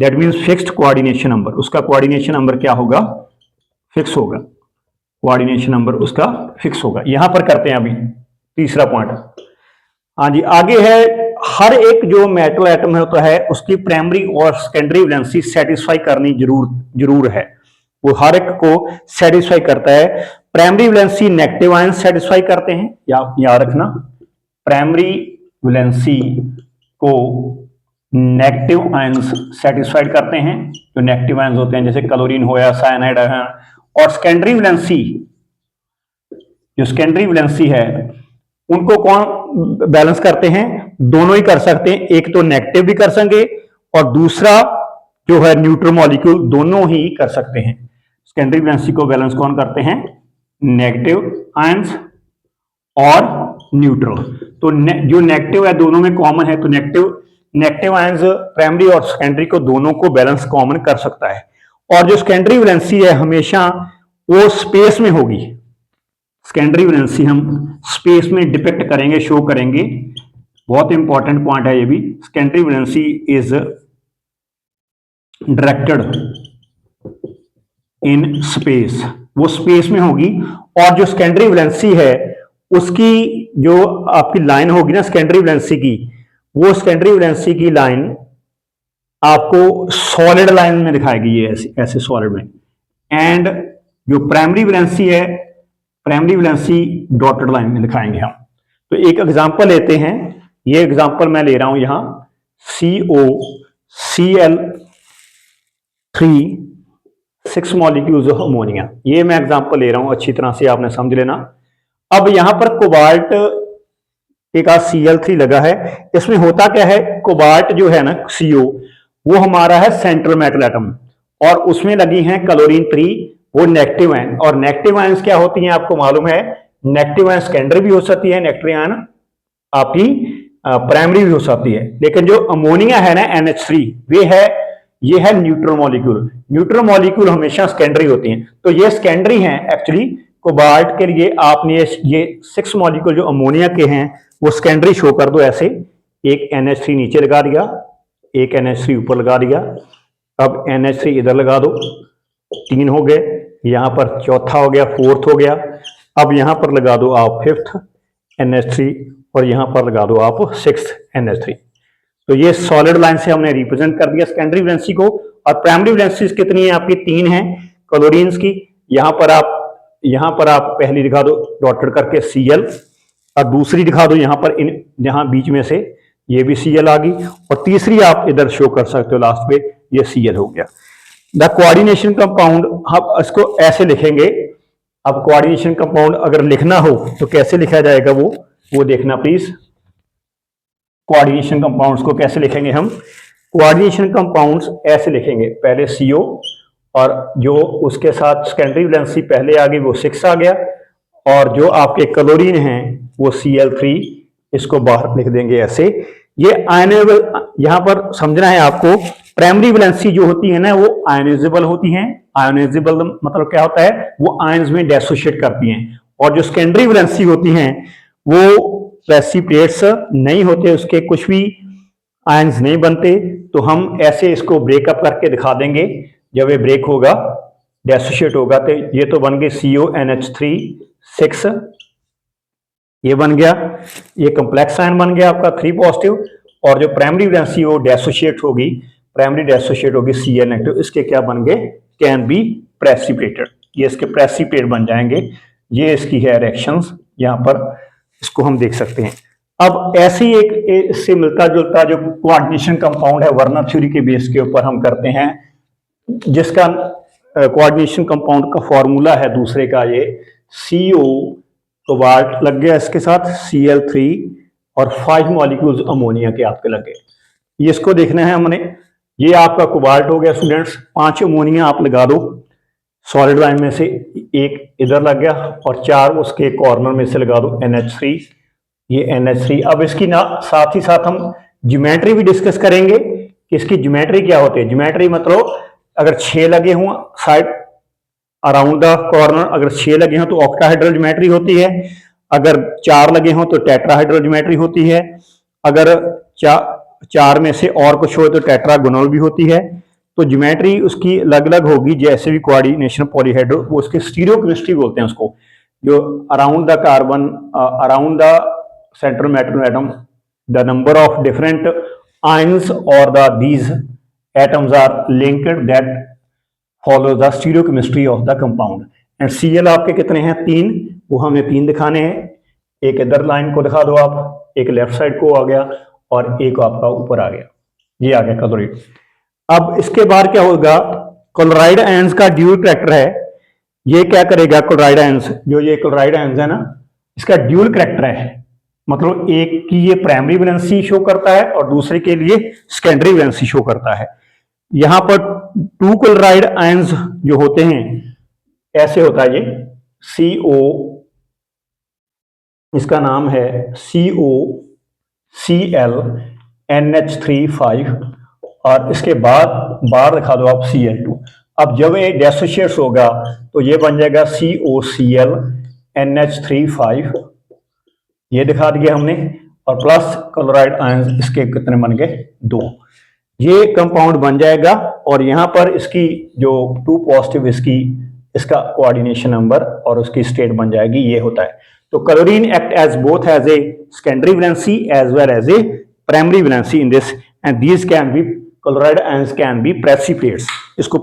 That means fixed coordination number, उसका coordination number क्या होगा, फिक्स होगा, कोऑर्डिनेशन नंबर उसका फिक्स होगा। यहां पर करते हैं अभी तीसरा पॉइंट। हाँ जी, आगे है, हर एक जो मेटल एटम होता है उसकी प्राइमरी और सेकेंडरी वैलेंसी सेटिस्फाई करनी जरूर है, वो हर एक को सेटिस्फाई करता है। Primary valency negative ion satisfy करते हैं, याद रखना, प्राइमरी वैलेंसी को नेगेटिव आयंस सेटिस्फाइड करते हैं, जो नेगेटिव आयंस होते हैं जैसे क्लोरीन हो या साइनाइड है। और सेकेंडरी वैलेंसी, जो सेकेंडरी वैलेंसी है उनको कौन बैलेंस करते हैं, दोनों ही कर सकते हैं, एक तो नेगेटिव भी कर सकेंगे और दूसरा जो है न्यूट्रल मॉलिक्यूल, दोनों ही कर सकते हैं। सेकेंडरी वैलेंसी को बैलेंस कौन करते हैं, नेगेटिव आयंस और न्यूट्रल। तो जो नेगेटिव है दोनों में कॉमन है, तो नेगेटिव आयंस प्राइमरी और सेकेंडरी को दोनों को बैलेंस कॉमन कर सकता है। और जो सेकेंडरी वैलेंसी है हमेशा वो स्पेस में होगी, सेकेंडरी वैलेंसी हम स्पेस में डिपिक्ट करेंगे, शो करेंगे, बहुत इंपॉर्टेंट पॉइंट है ये भी। Secondary valency is directed in space, वो स्पेस में होगी। और जो सेकेंडरी वैलेंसी है उसकी जो आपकी लाइन होगी ना सेकेंडरी वैलेंसी की, वो सेकेंडरी वैलेंसी की लाइन आपको सॉलिड लाइन में दिखाएगी, ये ऐसे सॉलिड में। एंड जो प्राइमरी वैलेंसी है, प्राइमरी वैलेंसी डॉटेड लाइन में दिखाएंगे हम। तो एक एग्जांपल लेते हैं, ये एग्जांपल मैं ले रहा हूं यहां, COCl3 6 मॉलिक्यूल्स ऑफ अमोनिया, ये मैं एग्जांपल ले रहा हूं, अच्छी तरह से आपने समझ लेना। अब यहां पर कोबाल्ट एक Cl3 लगा है, इसमें होता क्या है, कोबाल्ट जो है ना CO, वो हमारा है सेंट्रल मेटल एटम, और उसमें लगी हैं क्लोरीन 3, वो नेगेटिव आयन। और नेगेटिव आयंस क्या होती हैं आपको मालूम है, नेगेटिव आयन सेकेंडरी भी हो सकती है, नेगेटिव आयन आपकी प्राइमरी भी हो सकती है। लेकिन जो अमोनिया है ना NH3, ये है न्यूट्रल मॉलिक्यूल। न्यूट्रल मॉलिक्यूल हमेशा सेकेंडरी होती हैं, तो ये सेकेंडरी हैं एक्चुअली। कोबाल्ट के लिए आपने ये 6 मॉलिक्यूल जो अमोनिया के हैं वो सेकेंडरी शो कर दो ऐसे, एक NH3 नीचे लगा दिया, एक NH3 ऊपर लगा दिया, अब NH3 इधर लगा दो, 3 हो गए, यहां पर चौथा हो गया, 4th हो गया। अब यहां पर लगा दो आप 5th NH3 और यहां पर लगा दो आप 6th NH3। तो ये सॉलिड लाइन से हमने रिप्रेजेंट कर दिया सेकेंडरी वैलेंसी को। और प्राइमरी वैलेंसी कितनी है आपकी, 3 है क्लोरीन्स की। यहां पर आप पहली दिखा दो डॉटेड करके Cl, और दूसरी दिखा दो यहां पर, यहां बीच में से ये भी Cl आ गई, और तीसरी आप इधर शो कर सकते हो लास्ट पे, ये Cl हो गया। द कोऑर्डिनेशन कंपाउंड, हम इसको ऐसे लिखेंगे। अब कोऑर्डिनेशन कंपाउंड अगर लिखना हो तो कैसे लिखा जाएगा वो देखना प्लीज। कोऑर्डिनेशन कंपाउंड्स को कैसे लिखेंगे हम, कोऑर्डिनेशन कंपाउंड्स ऐसे लिखेंगे, पहले CO और जो उसके साथ सेकेंडरी वैलेंसी पहले आ गई वो 6 आ गया, और जो आपके क्लोरीन हैं वो Cl3, इसको बाहर लिख देंगे ऐसे। ये आयनेबल, यहां पर समझना है आपको, प्राइमरी वैलेंसी जो होती है ना वो आयनाइजेबल होती हैं। आयनाइजेबल मतलब क्या होता है, वो आयंस में डेसोशिएट करती हैं। और जो सेकेंडरी वैलेंसी होती हैं वो रेसिप्रोकेट्स नहीं होते, उसके कुछ भी आयंस नहीं बनते। तो हम ऐसे इसको ब्रेकअप करके दिखा देंगे, जब ये ब्रेक होगा, डेसोशिएट होगा, तो ये तो बन गए CONH3 6, ये बन गया, ये कॉम्प्लेक्स आयन बन गया आपका 3 पॉजिटिव। और जो प्राइमरी वैलेंसी वो डेसोशिएट होगी, प्राइमरी डेसोशिएट होगी Cl नेगेटिव, इसके क्या बन गए, कैन बी प्रेसिपिटेटेड, ये इसके प्रेसिपिटेट बन जाएंगे। ये इसकी है रिएक्शंस, यहां पर इसको हम देख सकते हैं। अब ऐसी एक इससे मिलता जुलता जो कोऑर्डिनेशन कंपाउंड है वर्नर थ्योरी के बेस के ऊपर हम करते हैं, जिसका कोऑर्डिनेशन कंपाउंड का फॉर्मूला है दूसरे का, ये CO कोबाल्ट लग गया, इसके साथ Cl3 और 5 मॉलिक्यूल्स अमोनिया के आपके लगे। ये इसको देखना है हमने, ये आपका कोबाल्ट हो गया स्टूडेंट्स, 5 अमोनिया आप लगा दो सॉलिड लाइन में से, एक इधर लग गया, और 4 उसके कॉर्नर में से लगा दो NH3, ये NH3। अब इसकी ना साथ ही साथ हम ज्योमेट्री भी डिस्कस करेंगे कि इसकी ज्योमेट्री क्या होती है। ज्योमेट्री मतलब अगर 6 लगे हों साइड अराउंड द कॉर्नर, अगर 6 लगे हों तो ऑक्टाहेड्रल ज्योमेट्री होती है, अगर 4 लगे हों तो टेट्राहेड्रल ज्योमेट्री होती है, अगर 4 में से और कुछ हो तो टेट्रागोनल भी होती है। तो ज्योमेट्री उसकी अलग अलग होगी, जैसे भी कोऑर्डिनेशन पॉलीहेड्रो, वो उसके स्टीरियोकेमिस्ट्री बोलते हैं उसको, जो around the carbon, around the central metal atom, the number of different ions और the these atoms are linked that follow the stereochemistry of the compound. And Cl आपके कितने हैं? 3, वो हमें 3 दिखाने हैं। एक इधर लाइन को दिखा दो आप, एक लेफ्ट साइड को आ गया और एक आपका ऊपर आ गया, ये आ गया क्लोराइड। अब इसके बाद क्या होगा, क्लोराइड आयंस का ड्यूल करैक्टर है। ये क्या करेगा क्लोराइड आयंस, जो ये क्लोराइड आयंस है ना, इसका ड्यूल करैक्टर है, मतलब एक की ये प्राइमरी वैलेंसी शो करता है और दूसरे के लिए सेकेंडरी वैलेंसी शो करता है। यहां पर 2 क्लोराइड आयंस जो होते हैं ऐसे होता है, ये CO, इसका नाम है COCl NH3 और इसके बाद बाहर दिखा दो आप Cl2। अब जब ये डिसोसिएट्स होगा तो ये बन जाएगा COCl NH3, ये दिखा दिया हमने, और प्लस क्लोराइड आयंस इसके कितने बन गए? 2। ये कंपाउंड बन जाएगा और यहां पर इसकी जो 2 पॉजिटिव इसका कोऑर्डिनेशन नंबर और उसकी स्टेट बन जाएगी, ये होता है। तो chlorine act as both as a secondary valency as well as a primary valency in this, and these can be chloride ions can be precipitates. इसको